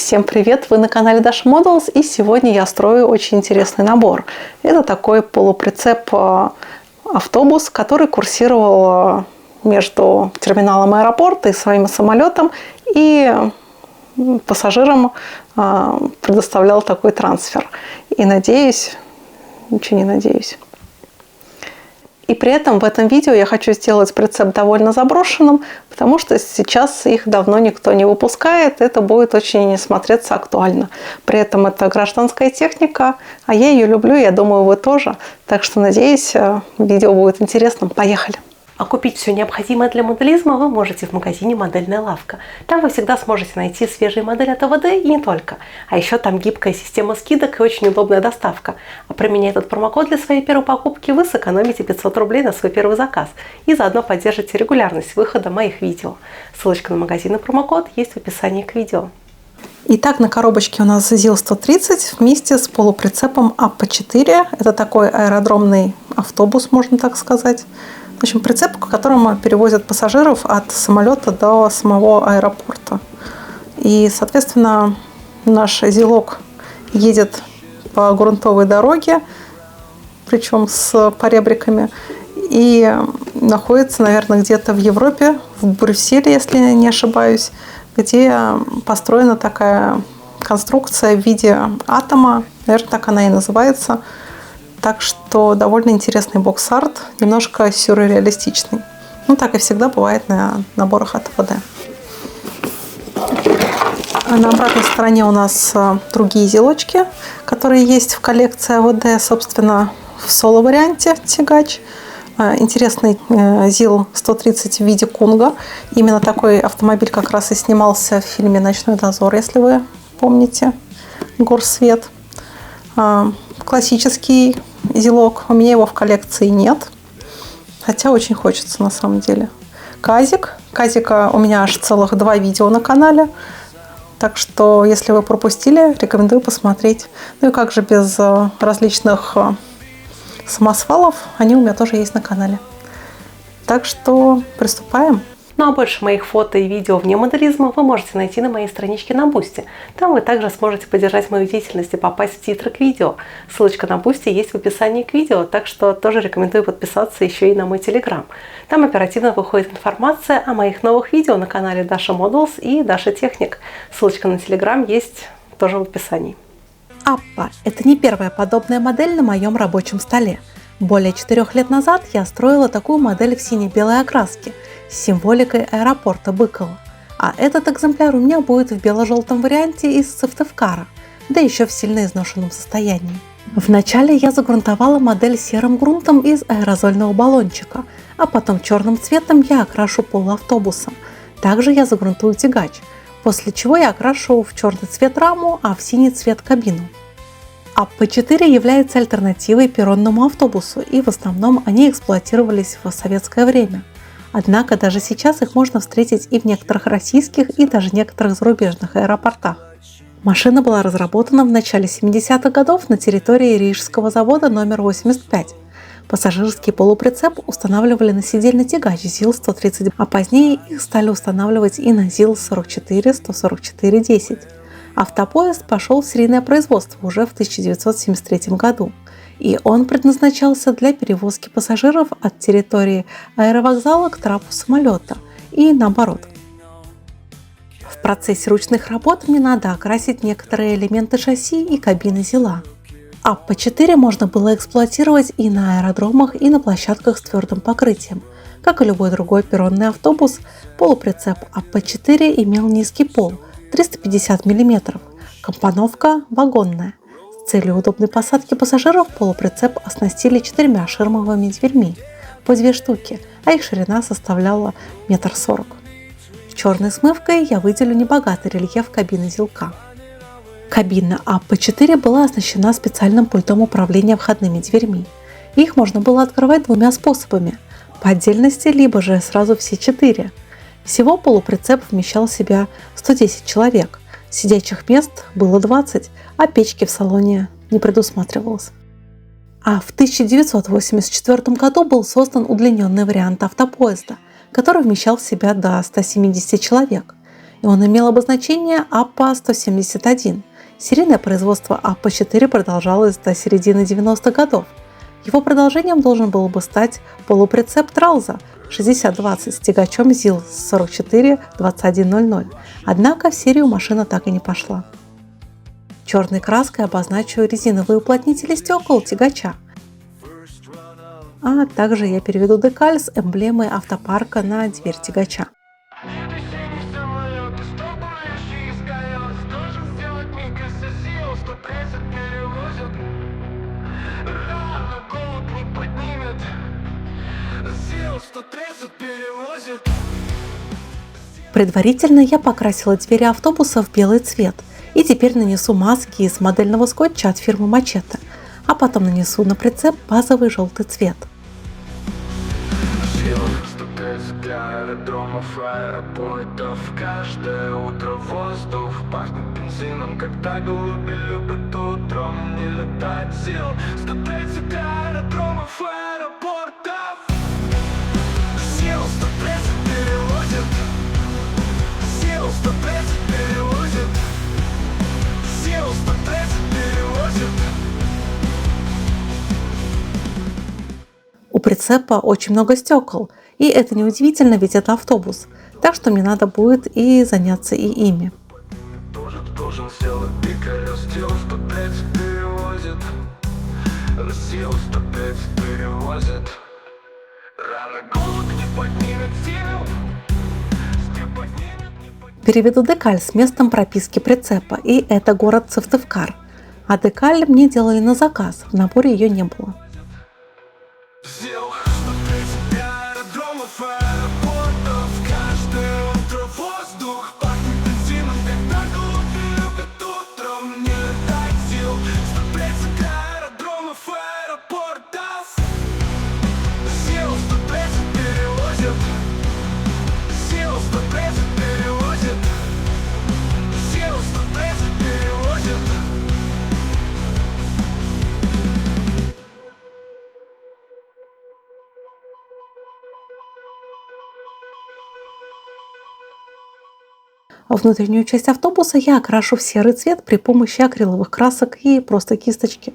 Всем привет! Вы на канале Dasha Models, и сегодня я строю очень интересный набор. Это такой полуприцеп автобус, который курсировал между терминалом аэропорта и своим самолетом, и пассажирам предоставлял такой трансфер. И надеюсь, ничего не надеюсь. И при этом в этом видео я хочу сделать прицеп довольно заброшенным, потому что сейчас их давно никто не выпускает, это будет очень смотреться актуально. При этом это гражданская техника, а я ее люблю, я думаю, вы тоже. Так что, надеюсь, видео будет интересным. Поехали! А купить все необходимое для моделизма вы можете в магазине «Модельная лавка». Там вы всегда сможете найти свежие модели от АВД и не только. А еще там гибкая система скидок и очень удобная доставка. А применяя этот промокод для своей первой покупки, вы сэкономите 500 рублей на свой первый заказ и заодно поддержите регулярность выхода моих видео. Ссылочка на магазин и промокод есть в описании к видео. Итак, на коробочке у нас ЗИЛ-130 вместе с полуприцепом АП-4. Это такой аэродромный автобус, можно так сказать. В общем, прицеп, к которому перевозят пассажиров от самолета до самого аэропорта. И, соответственно, наш ЗИЛок едет по грунтовой дороге, причем с поребриками, и находится, наверное, где-то в Европе, в Брюсселе, если не ошибаюсь, где построена такая конструкция в виде атома, наверное, так она и называется. Так что довольно интересный бокс-арт, немножко сюрреалистичный. Ну, так и всегда бывает на наборах от АВД. А на обратной стороне у нас другие ЗИЛочки, которые есть в коллекции АВД, собственно, в соло-варианте тягач. Интересный ЗИЛ-130 в виде Кунга. Именно такой автомобиль как раз и снимался в фильме «Ночной дозор», если вы помните, «Горсвет». Классический ЗИЛок. У меня его в коллекции нет. Хотя очень хочется на самом деле. Казик. Казика у меня аж целых 2 видео на канале. Так что, если вы пропустили, рекомендую посмотреть. Ну и как же без различных самосвалов. Они у меня тоже есть на канале. Так что приступаем. Ну а больше моих фото и видео вне моделизма вы можете найти на моей страничке на Бусти. Там вы также сможете поддержать мою деятельность и попасть в титры к видео. Ссылочка на Бусти есть в описании к видео, так что тоже рекомендую подписаться еще и на мой телеграм. Там оперативно выходит информация о моих новых видео на канале Dasha Models и Dasha Technic. Ссылочка на телеграм есть тоже в описании. Аппа – это не первая подобная модель на моем рабочем столе. Более 4 лет назад я строила такую модель в сине-белой окраске с символикой аэропорта Быково. А этот экземпляр у меня будет в бело-желтом варианте из Сыктывкара, да еще в сильно изношенном состоянии. Вначале я загрунтовала модель серым грунтом из аэрозольного баллончика, а потом черным цветом я окрашу пол автобуса. Также я загрунтую тягач, после чего я окрашу в черный цвет раму, а в синий цвет кабину. АП-4 является альтернативой перронному автобусу, и в основном они эксплуатировались в советское время. Однако даже сейчас их можно встретить и в некоторых российских, и даже некоторых зарубежных аэропортах. Машина была разработана в начале 70-х годов на территории Рижского завода номер 85. Пассажирский полуприцеп устанавливали на сидельный тягач ЗИЛ-130, а позднее их стали устанавливать и на ЗИЛ-44, 144-10. Автопоезд пошел в серийное производство уже в 1973 году, и он предназначался для перевозки пассажиров от территории аэровокзала к трапу самолета и наоборот. В процессе ручных работ мне надо окрасить некоторые элементы шасси и кабины ЗИЛа. АП-4 можно было эксплуатировать и на аэродромах, и на площадках с твердым покрытием. Как и любой другой перронный автобус, полуприцеп АП-4 имел низкий пол – 350 мм. Компоновка вагонная. С целью удобной посадки пассажиров полуприцеп оснастили 4 ширмовыми дверьми, по 2 штуки, а их ширина составляла 1,40 м. Черной смывкой я выделю небогатый рельеф кабины ЗИЛка. Кабина АП-4 была оснащена специальным пультом управления входными дверьми. Их можно было открывать 2 способами – по отдельности, либо же сразу все 4. Всего полуприцеп вмещал в себя 110 человек, сидячих мест было 20, а печки в салоне не предусматривалось. А в 1984 году был создан удлиненный вариант автопоезда, который вмещал в себя до 170 человек. и он имел обозначение АПА-171. Серийное производство АПА-4 продолжалось до середины 90-х годов. Его продолжением должен был бы стать полуприцеп Тралза 6020 с тягачом ЗИЛ 44-2100, однако в серию машина так и не пошла. Черной краской обозначу резиновые уплотнители стекол тягача. А также я переведу декаль с эмблемой автопарка на дверь тягача. Предварительно я покрасила двери автобуса в белый цвет и теперь нанесу маски из модельного скотча от фирмы Machete, а потом нанесу на прицеп базовый желтый цвет. Каждое утро воздух пахнет бензином, когда голуби любят утром не летать сил. 130 аэродромов, аэропортов. Сил 130 перевозит. Сил 130 перевозит. Сил 130 перевозит. У прицепа очень много стекол, и это неудивительно, ведь это автобус, так что мне надо будет и заняться и ими. Должен сделать колес, сил 130 перевозит. Сил 130 перевозит. Рано голод не поднимет сил. Переведу декаль с местом прописки прицепа, и это город Сыктывкар. А декаль мне делали на заказ, в наборе ее не было. Сил 130 аэродромов, аэропортов. Каждое утро воздух пахнет бензином, когда голуби любят утром не летать сил. 130 аэродромов, аэропортов. Сил 130 перевозит. Сил 130 перевозит. Сил 130 перевозит. Внутреннюю часть автобуса я окрашу в серый цвет при помощи акриловых красок и просто кисточки.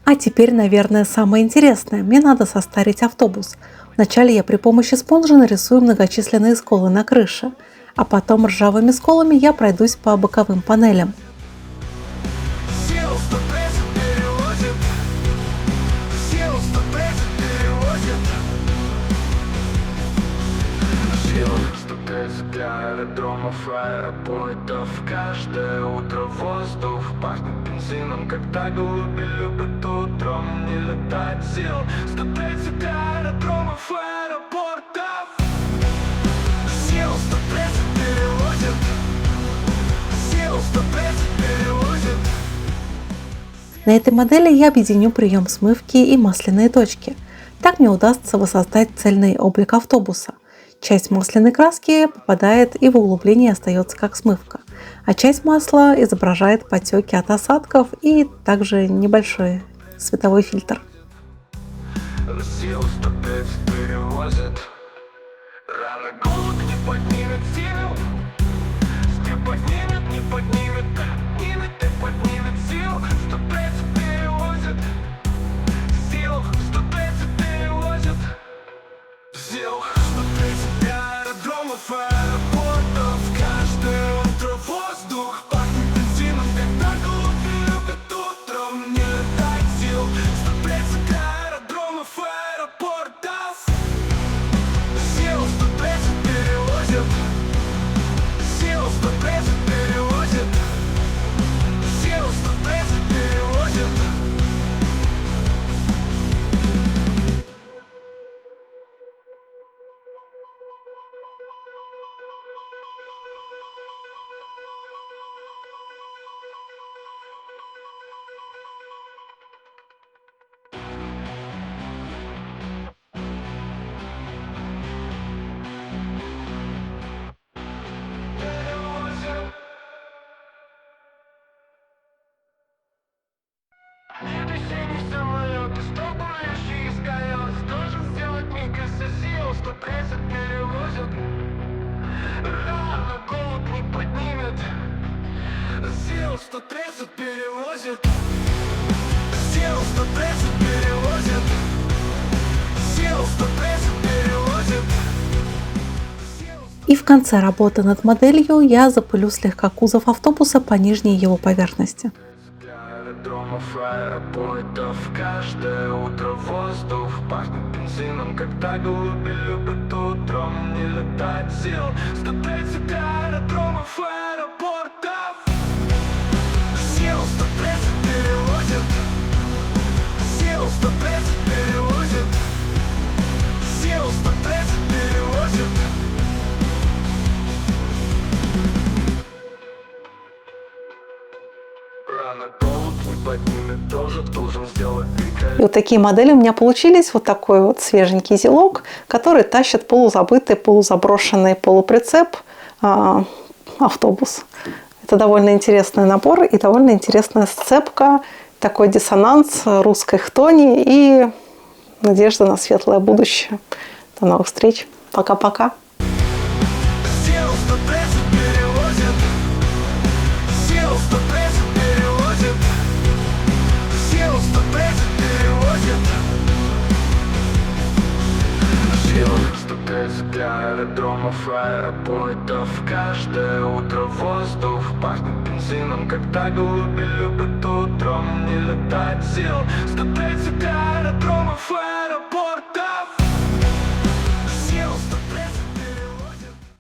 А теперь, наверное, самое интересное. Мне надо состарить автобус. Вначале я при помощи спонжа нарисую многочисленные сколы на крыше, а потом ржавыми сколами я пройдусь по боковым панелям. Сил 130 перевозит. Сил 130 перевозит. Сил 130 аэродромов, аэропортов. Каждое утро воздух пахнет бензином, когда голуби любят утром не летать сил. 130 аэродромов, аэропортов. Сил 130 перевозит. Сил 130 перевозит. На этой модели я объединю прием смывки и масляные точки. Так мне удастся воссоздать цельный облик автобуса. Часть масляной краски попадает и в углубление остается как смывка, а часть масла изображает потеки от осадков и также небольшой световой фильтр. Сил 130 перевозит. Рано голод не поднимет сил. Не поднимет, не поднимет. Не поднимет сил. 130 перевозит. Сил 130 перевозит. Сил 130 аэродромов, аэропортов. Каждое утро воздух пахнет бензином, когда голуби любят утром не летать сил. 130 аэродромов, аэропортов. Сил 130 перевозит. Сил 130 перевозит. Сил 130 перевозит. Нет, синий самолет, и стопающий из колес. Должен сделать миг из сил, 130 перевозят. Рано голод не поднимет. Сил 130 перевозит. Сил 130 перевозит. Сил 130 перевозит. И в конце работы над моделью я запылю слегка кузов автобуса по нижней его поверхности. Аэродромов, аэропортов, каждое утро воздух пахнет бензином, когда голуби любят утром не летать. Сил 130 аэродромов, аэропортов. Сил 130 перевозит. Сил 130 перевозит. Сил 130 перевозит. Рано голод не поднимет, должен сделать И вот такие модели у меня получились. Вот такой вот свеженький зилок, который тащит полузабытый, полузаброшенный полуприцеп автобус. Это довольно интересный набор и довольно интересная сцепка, такой диссонанс русской хтони и надежда на светлое будущее. До новых встреч. Пока-пока. Сил 130 перевозит. Сил 130 перевозит. Сил 130 перевозит. Сил 130 для аэродромов, аэропортов. Каждое утро воздух пахнет бензином, когда голуби любят утром не летать. Сил 130 аэродромов, аэропортов.